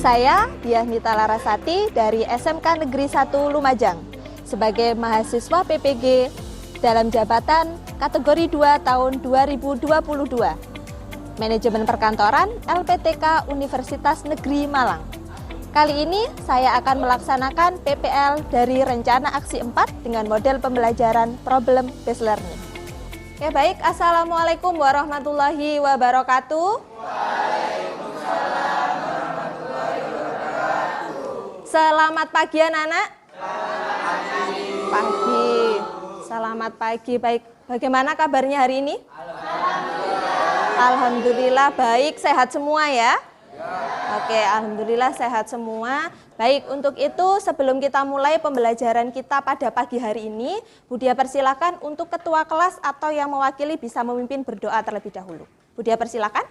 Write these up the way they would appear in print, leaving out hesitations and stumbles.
Saya Diah Nita Larasati dari SMK Negeri 1 Lumajang sebagai mahasiswa PPG dalam jabatan kategori 2 tahun 2022. Manajemen Perkantoran LPTK Universitas Negeri Malang. Kali ini saya akan melaksanakan PPL dari Rencana Aksi 4 dengan model pembelajaran Problem Based Learning. Oke, baik. Assalamualaikum warahmatullahi wabarakatuh. Waalaikumsalam warahmatullahi wabarakatuh. Selamat pagi anak-anak. Pagi. Selamat pagi. Baik. Bagaimana kabarnya hari ini? Alhamdulillah baik. Sehat semua ya? Oke, alhamdulillah sehat semua. Baik, untuk itu sebelum kita mulai pembelajaran kita pada pagi hari ini, Budia persilakan untuk ketua kelas atau yang mewakili bisa memimpin berdoa terlebih dahulu. Budia persilakan.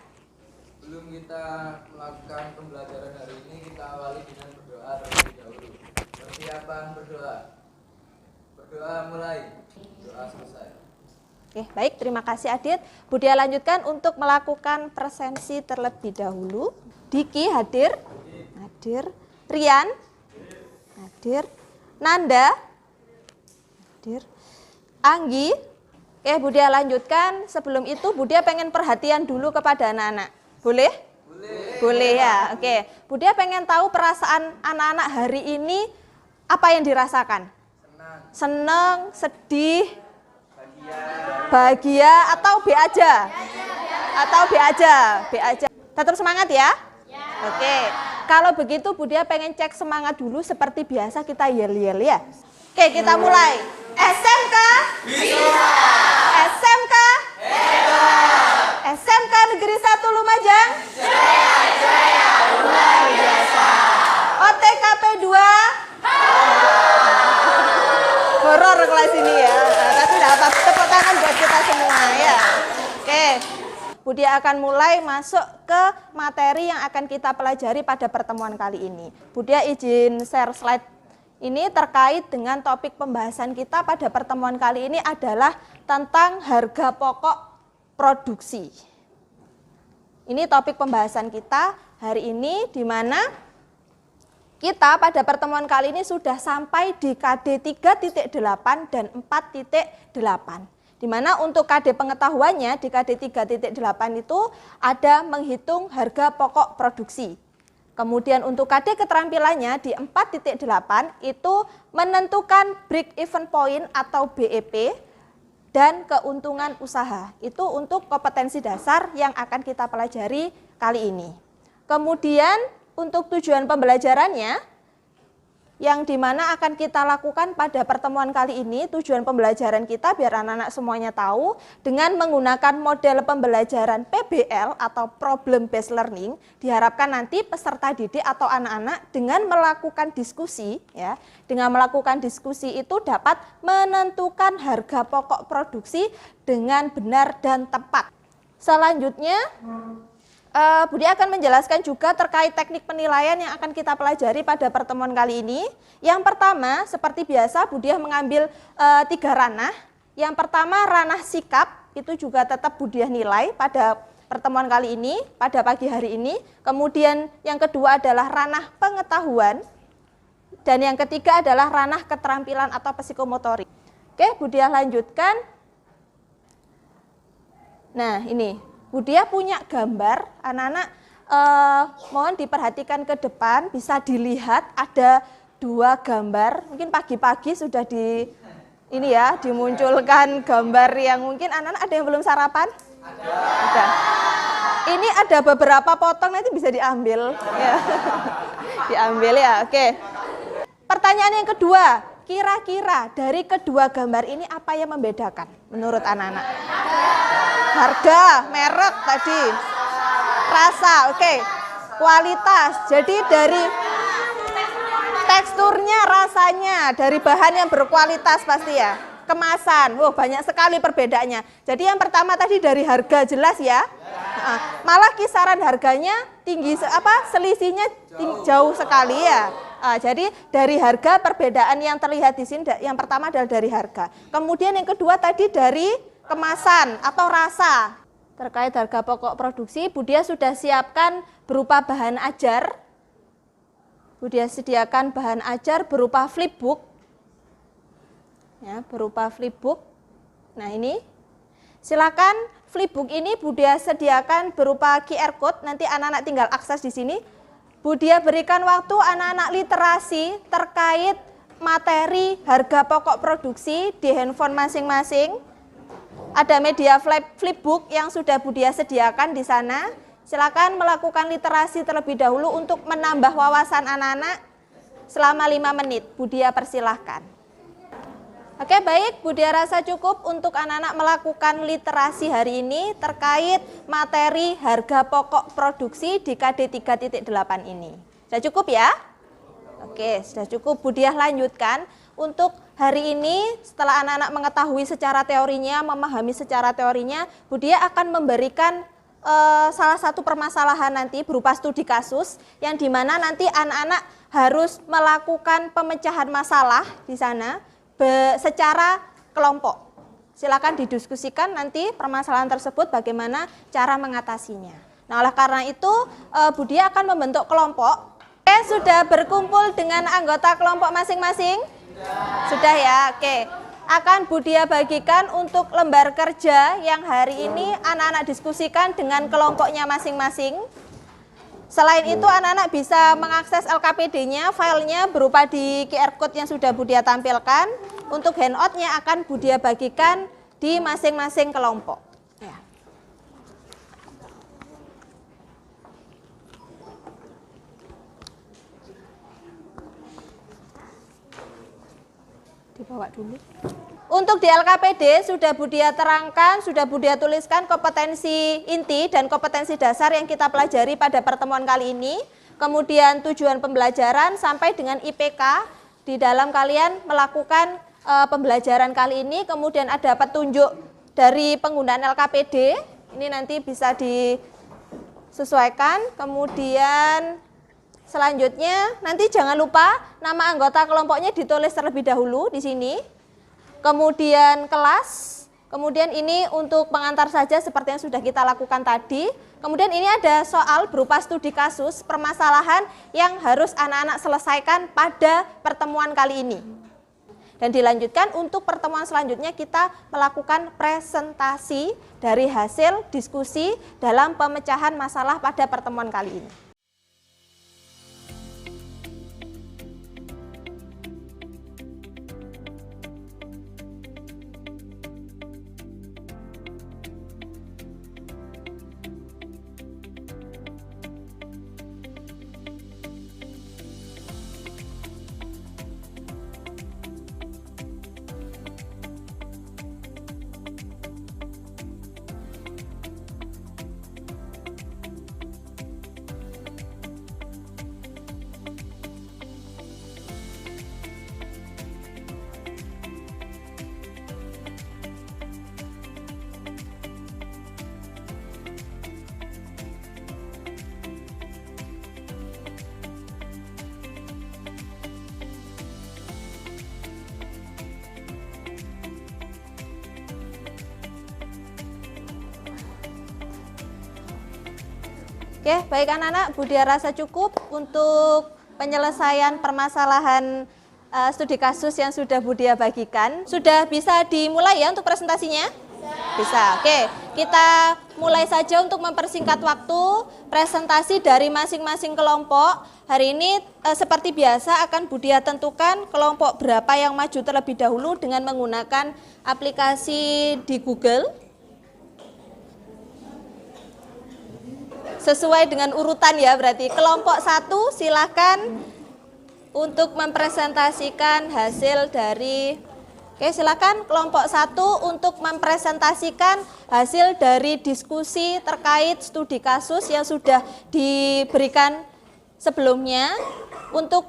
Sebelum kita melakukan pembelajaran hari ini, kita awali dengan berdoa terlebih dahulu. Persiapan berdoa. Berdoa mulai, doa selesai. Oke, baik, terima kasih Adit. Budia lanjutkan untuk melakukan presensi terlebih dahulu. Diki hadir? Hadir. Rian? Hadir. Nanda? Hadir. Anggi? Oke, Budia lanjutkan. Sebelum itu Budia pengen perhatian dulu kepada anak-anak. Boleh? Boleh. Boleh ya, oke. Budia pengen tahu perasaan anak-anak hari ini apa yang dirasakan? Senang, sedih, bahagia atau B aja? Atau B aja? B aja. Tetap semangat ya? Oke. Kalau begitu Budia pengen cek semangat dulu seperti biasa kita yel-yel ya. Oke, kita mulai. SMK bisa. SMK hebat. SMK Negeri 1 Lumajang jaya jaya luar biasa. OTKP 2 horor kelas ini ya. Tapi tidak apa, tepuk tangan buat kita semua ya. Oke. Budia akan mulai masuk ke materi yang akan kita pelajari pada pertemuan kali ini. Budia izin share slide ini terkait dengan topik pembahasan kita pada pertemuan kali ini adalah tentang harga pokok produksi. Ini topik pembahasan kita hari ini di mana kita pada pertemuan kali ini sudah sampai di KD 3.8 dan 4.8. Di mana untuk KD pengetahuannya di KD 3.8 itu ada menghitung harga pokok produksi. Kemudian untuk KD keterampilannya di 4.8 itu menentukan break even point atau BEP dan keuntungan usaha. Itu untuk kompetensi dasar yang akan kita pelajari kali ini. Kemudian untuk tujuan pembelajarannya yang dimana akan kita lakukan pada pertemuan kali ini, tujuan pembelajaran kita biar anak-anak semuanya tahu dengan menggunakan model pembelajaran PBL atau Problem Based Learning, diharapkan nanti peserta didik atau anak-anak dengan melakukan diskusi ya, dengan melakukan diskusi itu dapat menentukan harga pokok produksi dengan benar dan tepat. Selanjutnya Budia akan menjelaskan juga terkait teknik penilaian yang akan kita pelajari pada pertemuan kali ini. Yang pertama, seperti biasa Budia mengambil 3 ranah. Yang pertama ranah sikap, itu juga tetap Budia nilai pada pertemuan kali ini, pada pagi hari ini. Kemudian yang kedua adalah ranah pengetahuan. Dan yang ketiga adalah ranah keterampilan atau psikomotorik. Oke, Budia lanjutkan. Nah, ini. Budia punya gambar, anak-anak mohon diperhatikan ke depan, bisa dilihat ada 2 gambar, mungkin pagi-pagi sudah dimunculkan gambar yang mungkin anak-anak ada yang belum sarapan? Ada. Ini ada beberapa potong, nanti bisa diambil. Ya. Diambil ya, oke. Pertanyaan yang kedua, kira-kira dari kedua gambar ini apa yang membedakan menurut anak-anak? Harga, merek tadi, rasa, oke, kualitas. Jadi dari teksturnya, rasanya, dari bahan yang berkualitas pasti ya. Kemasan, banyak sekali perbedaannya. Jadi yang pertama tadi dari harga jelas ya. Malah kisaran harganya tinggi, selisihnya jauh sekali ya. Jadi dari harga perbedaan yang terlihat di sini, yang pertama adalah dari harga. Kemudian yang kedua tadi dari kemasan atau rasa. Terkait harga pokok produksi, Budia sudah siapkan berupa bahan ajar Budia sediakan bahan ajar berupa flipbook. Ya, berupa flipbook. Nah, ini silakan flipbook ini Budia sediakan berupa QR code, nanti anak-anak tinggal akses di sini. Budia berikan waktu anak-anak literasi terkait materi harga pokok produksi di handphone masing-masing. Ada media flipbook yang sudah Budia sediakan di sana. Silakan melakukan literasi terlebih dahulu untuk menambah wawasan anak-anak selama 5 menit. Budia persilahkan. Oke, baik, Budia rasa cukup untuk anak-anak melakukan literasi hari ini terkait materi harga pokok produksi di KD 3.8 ini. Sudah cukup ya? Oke, sudah cukup. Budia lanjutkan. Untuk hari ini setelah anak-anak mengetahui secara teorinya, memahami secara teorinya, Budia akan memberikan salah satu permasalahan nanti berupa studi kasus yang dimana nanti anak-anak harus melakukan pemecahan masalah di sana secara kelompok. Silakan didiskusikan nanti permasalahan tersebut bagaimana cara mengatasinya. Nah, oleh karena itu Budia akan membentuk kelompok. Oke, sudah berkumpul dengan anggota kelompok masing-masing? Sudah ya, oke. Akan Budia bagikan untuk lembar kerja yang hari ini anak-anak diskusikan dengan kelompoknya masing-masing. Selain itu anak-anak bisa mengakses LKPD-nya, filenya berupa di QR Code yang sudah Budia tampilkan. Untuk handout-nya akan Budia bagikan di masing-masing kelompok. Ya. Dibawa dulu. Untuk di LKPD sudah Budia terangkan, sudah Budia tuliskan kompetensi inti dan kompetensi dasar yang kita pelajari pada pertemuan kali ini. Kemudian tujuan pembelajaran sampai dengan IPK di dalam kalian melakukan pembelajaran kali ini. Kemudian ada petunjuk dari penggunaan LKPD, ini nanti bisa disesuaikan. Kemudian selanjutnya nanti jangan lupa nama anggota kelompoknya ditulis terlebih dahulu di sini. Kemudian kelas, kemudian ini untuk pengantar saja seperti yang sudah kita lakukan tadi. Kemudian ini ada soal berupa studi kasus, permasalahan yang harus anak-anak selesaikan pada pertemuan kali ini. Dan dilanjutkan untuk pertemuan selanjutnya kita melakukan presentasi dari hasil diskusi dalam pemecahan masalah pada pertemuan kali ini. Oke, baik anak-anak, Budia rasa cukup untuk penyelesaian permasalahan studi kasus yang sudah Budia bagikan. Sudah bisa dimulai ya untuk presentasinya? Bisa. Oke, kita mulai saja untuk mempersingkat waktu presentasi dari masing-masing kelompok. Hari ini seperti biasa akan Budia tentukan kelompok berapa yang maju terlebih dahulu dengan menggunakan aplikasi di Google. Sesuai dengan urutan ya, berarti kelompok 1 silakan untuk mempresentasikan hasil dari, oke silakan kelompok 1 untuk mempresentasikan hasil dari diskusi terkait studi kasus yang sudah diberikan sebelumnya. Untuk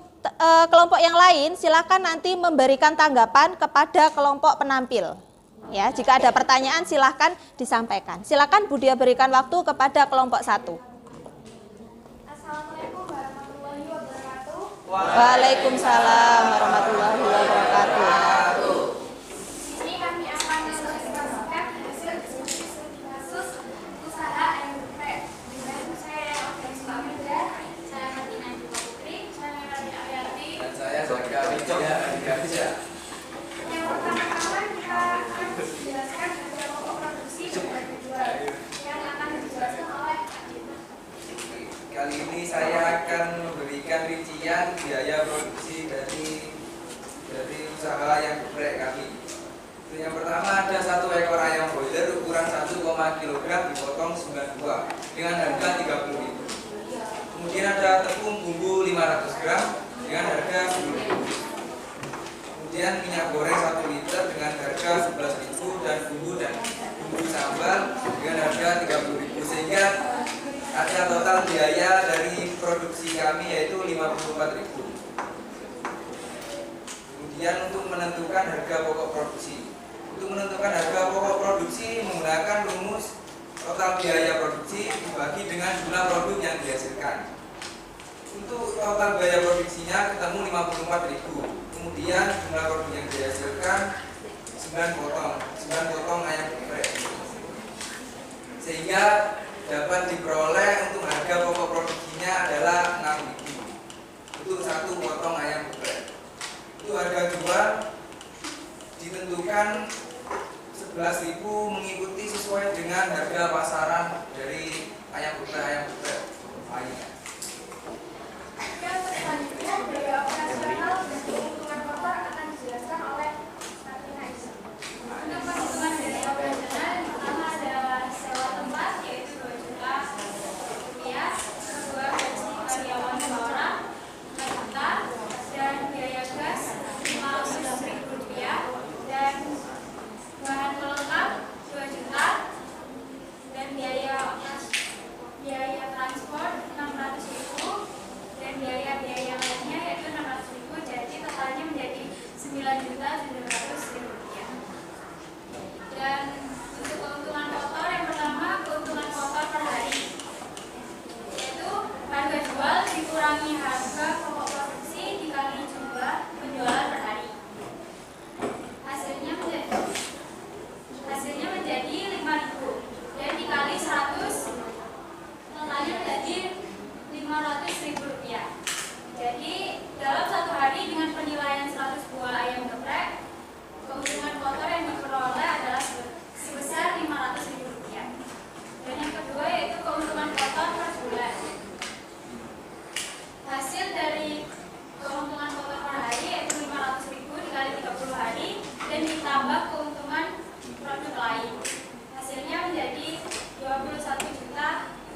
kelompok yang lain silakan nanti memberikan tanggapan kepada kelompok penampil. Ya, jika ada pertanyaan silahkan disampaikan. Silakan Budia berikan waktu kepada kelompok 1. Assalamualaikum warahmatullahi wabarakatuh. Waalaikumsalam warahmatullahi wabarakatuh. Di sini kami akan mempresentasikan hasil diskusi kasus usaha AMP. Dengan saya Oke Sukamida, saya Martina Juga Putri, saya Kali ini saya akan memberikan rincian biaya produksi dari usaha ayam geprek kami. Yang pertama ada 1 ekor ayam broiler ukuran 1, kg dipotong 9 buah dengan harga 30.000. Kemudian ada tepung bumbu 500 gram dengan harga 10.000. Kemudian minyak goreng 1 liter dengan harga 11.000 dan bumbu sambal dengan harga 30.000, sehingga ada total biaya dari produksi kami yaitu 54.000. Kemudian untuk menentukan harga pokok produksi. Untuk menentukan harga pokok produksi menggunakan rumus total biaya produksi dibagi dengan jumlah produk yang dihasilkan. Untuk total biaya produksinya ketemu 54.000. Kemudian jumlah produk yang dihasilkan 9 potong ayam geprek. Sehingga dapat diperoleh untuk harga pokok produksinya adalah 6.000 untuk 1 potong ayam geprek. Untuk harga jual ditentukan 11.000 mengikuti sesuai dengan harga pasaran dari ayam geprek lainnya. Dan selanjutnya biaya operasional dan keuntungan kotor akan dijelaskan oleh Katrina Isa. Untuk perhitungan biaya operasional yang pertama ada sewa tempat yaitu 2 juta rupiah, kedua gaji karyawan 2 orang 4 juta, dan biaya gas 500.000 rupiah, dan bahan pelengkap 2 juta, dan biaya transport 600.000, dan biaya lainnya yaitu 600.000, jadi totalnya menjadi 9.700.000 rupiah. Dan untuk keuntungan kotor yang pertama, keuntungan kotor per hari, yaitu harga jual dikurangi harga pokok produksi dikali jumlah penjualan per hari. Hasilnya menjadi 5.000 dan dikali 100, totalnya menjadi 500.000 rupiah. Jadi dalam 1 hari dengan penilaian 100 buah ayam geprek, keuntungan kotor yang diperoleh adalah sebesar 500.000 rupiah. Dan yang kedua yaitu keuntungan kotor per bulan. Hasil dari keuntungan kotor per hari yaitu 500.000 dikali 30 hari dan ditambah keuntungan produk lain. Hasilnya menjadi 21 juta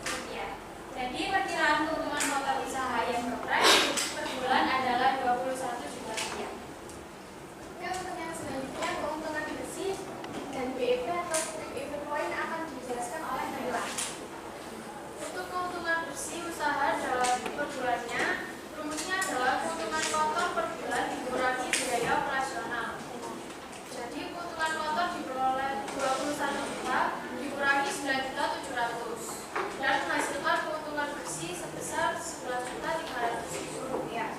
rupiah. Jadi perkiraan keuntungan kotor usaha ayam geprek per bulan adalah 21 juta rupiah. Oke, untuk yang selanjutnya keuntungan bersih dan BEP atau break even point akan dijelaskan oleh Naila. Untuk keuntungan bersih usaha dalam per bulannya, rumusnya adalah keuntungan kotor per bulan dikurangi biaya operasional. Jadi keuntungan kotor diperoleh 21 juta dikurangi 9.700.000 dan menghasilkan keuntungan bersih sebesar 11.300.000 rupiah.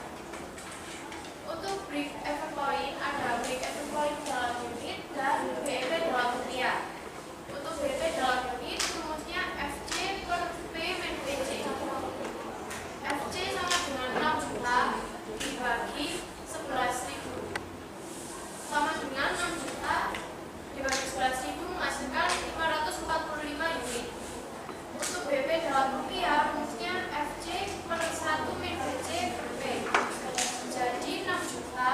Untuk break even point ada break even point dalam unit dan BEP dalam rupiah. Untuk BEP dalam unit rumusnya FC per P min PC. FC sama dengan 6 juta dibagi 11.000 sama dengan 6 juta dibagi 11.000 menghasilkan 545 unit. Untuk BP dalam rupiah rumusnya FC per 1 min BC per P. Jadi 6 juta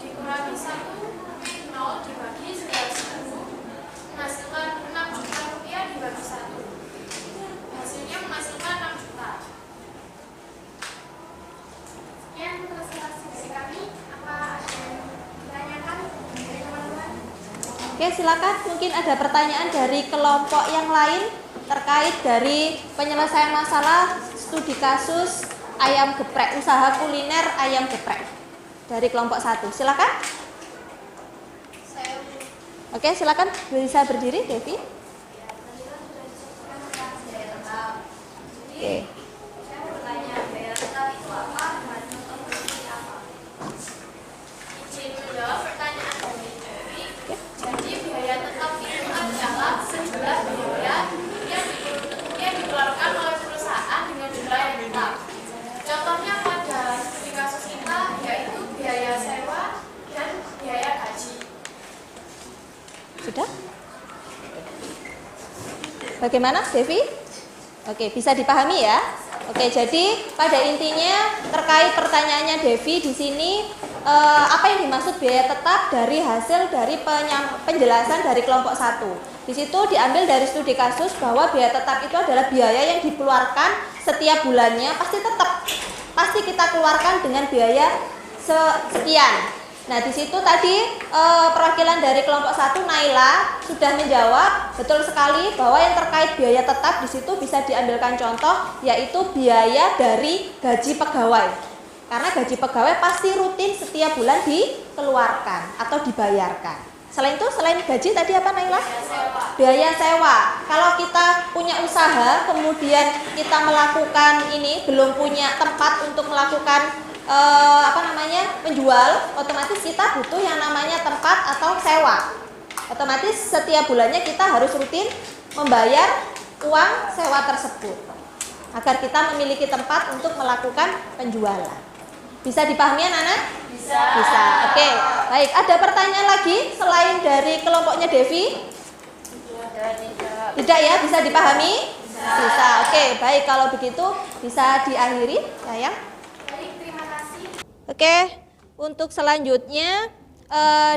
dikurangi 1 min 0 dibagi 11.000 menghasilkan 6 juta rupiah dibagi 1. Hasilnya menghasilkan 6 juta. Sekian presentasi dari kami. Apa ada yang ditanyakan dari teman-teman? Oke, silakan. Mungkin ada pertanyaan dari kelompok yang lain terkait dari penyelesaian masalah studi kasus ayam geprek, usaha kuliner ayam geprek dari kelompok 1. Silakan. Oke, silakan bisa berdiri, Devi. Oke. Saya mau bertanya, biaya tetap itu apa dan contoh seperti apa? Izin menjawab pertanyaan dari Devi. Jadi biaya tetap itu adalah sejumlah biaya yang dikeluarkan oleh perusahaan dengan jumlah yang tetap. Contohnya pada studi kasus kita yaitu biaya sewa dan biaya gaji. Sudah? Bagaimana, Devi? Oke, bisa dipahami ya? Oke, jadi pada intinya terkait pertanyaannya Devi di sini apa yang dimaksud biaya tetap dari hasil dari penjelasan dari kelompok 1. Di situ diambil dari studi kasus bahwa biaya tetap itu adalah biaya yang dikeluarkan setiap bulannya pasti kita keluarkan dengan biaya sekian. Nah, di situ tadi perwakilan dari kelompok 1 Naila sudah menjawab betul sekali bahwa yang terkait biaya tetap di situ bisa diambilkan contoh yaitu biaya dari gaji pegawai. Karena gaji pegawai pasti rutin setiap bulan dikeluarkan atau dibayarkan. Selain itu, selain gaji tadi apa Naila? Biaya sewa. Kalau kita punya usaha kemudian kita melakukan ini belum punya tempat untuk melakukan menjual, otomatis kita butuh yang namanya tempat atau sewa. Otomatis setiap bulannya kita harus rutin membayar uang sewa tersebut agar kita memiliki tempat untuk melakukan penjualan. Bisa dipahami anak-anak? Bisa. Oke, baik. Ada pertanyaan lagi selain dari kelompoknya Devi? Tidak ya? Bisa dipahami? Bisa. Oke, baik. Kalau begitu bisa diakhiri, sayang. Oke, untuk selanjutnya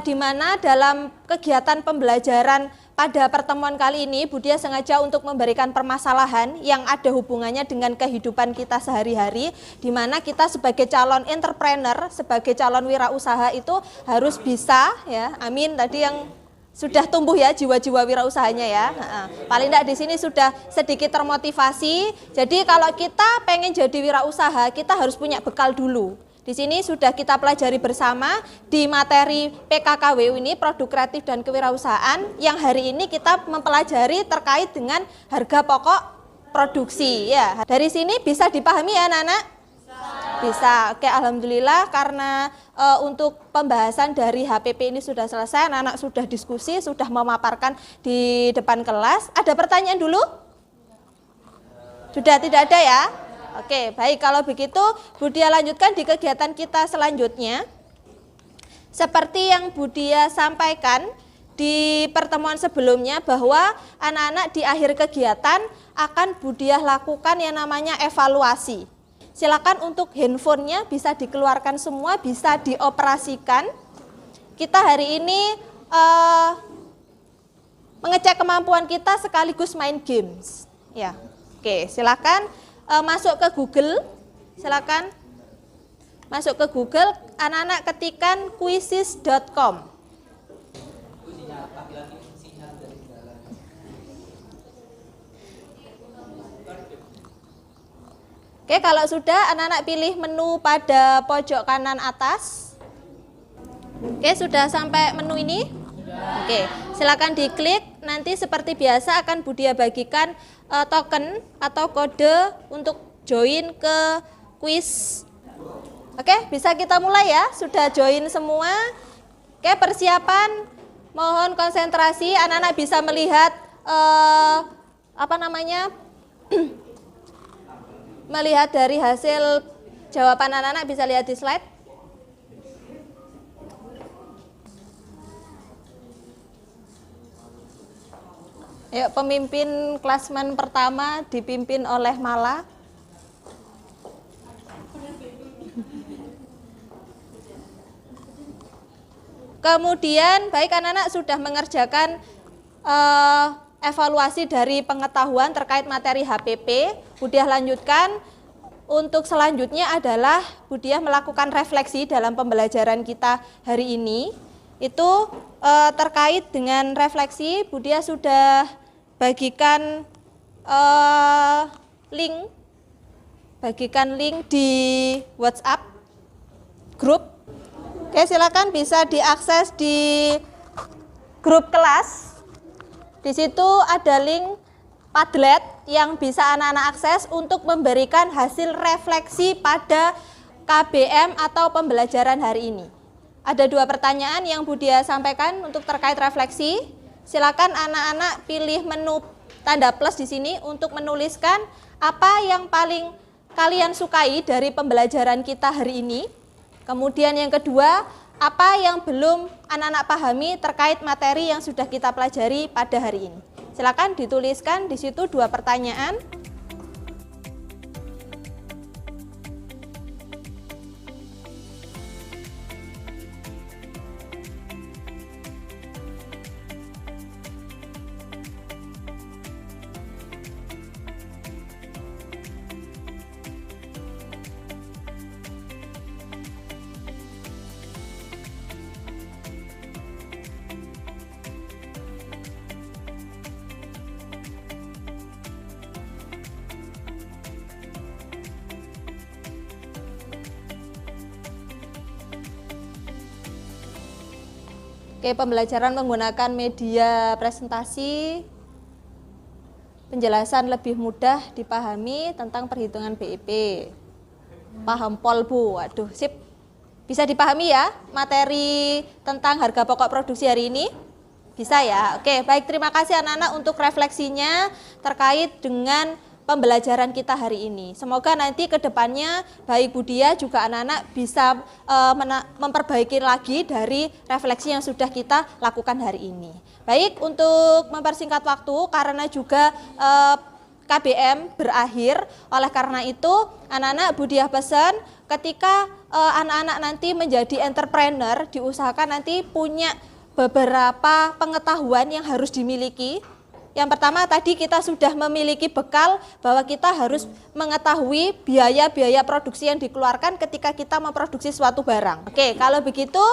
di mana dalam kegiatan pembelajaran pada pertemuan kali ini Budia sengaja untuk memberikan permasalahan yang ada hubungannya dengan kehidupan kita sehari-hari, di mana kita sebagai calon entrepreneur, sebagai calon wirausaha itu harus bisa ya, amin tadi yang sudah tumbuh ya jiwa-jiwa wirausahanya ya. Paling tidak di sini sudah sedikit termotivasi. Jadi kalau kita pengen jadi wirausaha, kita harus punya bekal dulu. Di sini sudah kita pelajari bersama di materi PKKW ini, produk kreatif dan kewirausahaan, yang hari ini kita mempelajari terkait dengan harga pokok produksi ya. Dari sini bisa dipahami ya anak-anak? Bisa. Oke, alhamdulillah karena untuk pembahasan dari HPP ini sudah selesai, anak-anak sudah diskusi, sudah memaparkan di depan kelas. Ada pertanyaan dulu? Sudah tidak ada ya? Oke, baik, kalau begitu Budia lanjutkan di kegiatan kita selanjutnya. Seperti yang Budia sampaikan di pertemuan sebelumnya bahwa anak-anak di akhir kegiatan akan Budia lakukan yang namanya evaluasi. Silakan untuk handphonenya bisa dikeluarkan semua, bisa dioperasikan. Kita hari ini mengecek kemampuan kita sekaligus main games. Ya, oke, silakan. Masuk ke Google, silakan masuk ke Google, anak-anak ketikkan quizzes.com. Oke, kalau sudah anak-anak pilih menu pada pojok kanan atas. Oke, sudah sampai menu ini? Oke, silakan diklik. Nanti seperti biasa akan Budia bagikan token atau kode untuk join ke quiz. Oke, bisa kita mulai ya. Sudah join semua. Oke, persiapan. Mohon konsentrasi. Anak-anak bisa melihat melihat dari hasil jawaban anak-anak, bisa lihat di slide. Yuk, pemimpin klasmen pertama dipimpin oleh Mala. Kemudian, baik anak-anak sudah mengerjakan evaluasi dari pengetahuan terkait materi HPP. Budia lanjutkan. Untuk selanjutnya adalah Budia melakukan refleksi dalam pembelajaran kita hari ini. Itu terkait dengan refleksi, Budia sudah bagikan link di WhatsApp grup. Oke, silakan bisa diakses di grup kelas. Di situ ada link Padlet yang bisa anak-anak akses untuk memberikan hasil refleksi pada KBM atau pembelajaran hari ini. Ada 2 pertanyaan yang Budia sampaikan untuk terkait refleksi. Silakan anak-anak pilih menu tanda plus di sini untuk menuliskan apa yang paling kalian sukai dari pembelajaran kita hari ini. Kemudian yang kedua, apa yang belum anak-anak pahami terkait materi yang sudah kita pelajari pada hari ini. Silakan dituliskan di situ 2 pertanyaan. Oke, pembelajaran menggunakan media presentasi, penjelasan lebih mudah dipahami tentang perhitungan BIP. Paham pol Bu, waduh sip. Bisa dipahami ya materi tentang harga pokok produksi hari ini? Bisa ya? Oke, baik, terima kasih anak-anak untuk refleksinya terkait dengan pembelajaran kita hari ini. Semoga nanti ke depannya baik Bu Dia juga anak-anak bisa memperbaiki lagi dari refleksi yang sudah kita lakukan hari ini. Baik, untuk mempersingkat waktu karena juga KBM berakhir, oleh karena itu anak-anak Bu Dia pesan ketika anak-anak nanti menjadi entrepreneur, diusahakan nanti punya beberapa pengetahuan yang harus dimiliki. Yang pertama tadi kita sudah memiliki bekal bahwa kita harus mengetahui biaya-biaya produksi yang dikeluarkan ketika kita memproduksi suatu barang. Oke, kalau begitu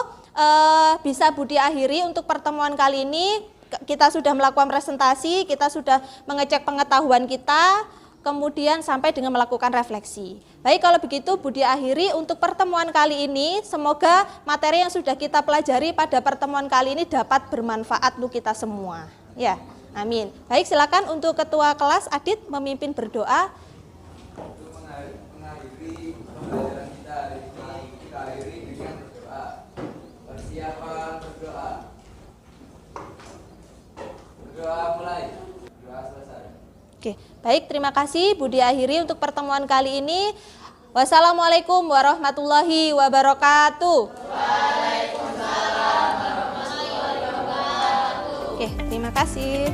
bisa Bu Dia akhiri untuk pertemuan kali ini. Kita sudah melakukan presentasi, kita sudah mengecek pengetahuan kita, kemudian sampai dengan melakukan refleksi. Baik, kalau begitu Bu Dia akhiri untuk pertemuan kali ini. Semoga materi yang sudah kita pelajari pada pertemuan kali ini dapat bermanfaat untuk kita semua. Ya, amin. Baik, silakan untuk Ketua Kelas Adit memimpin berdoa. Untuk mengakhiri pembelajaran kita hari ini, kita akhiri dengan berdoa. Persiapan berdoa. Berdoa mulai. Berdoa selesai. Oke, baik, terima kasih Bu Dia akhiri untuk pertemuan kali ini. Wassalamualaikum warahmatullahi wabarakatuh. Waalaikumsalam warahmatullahi wabarakatuh. Oke, terima kasih.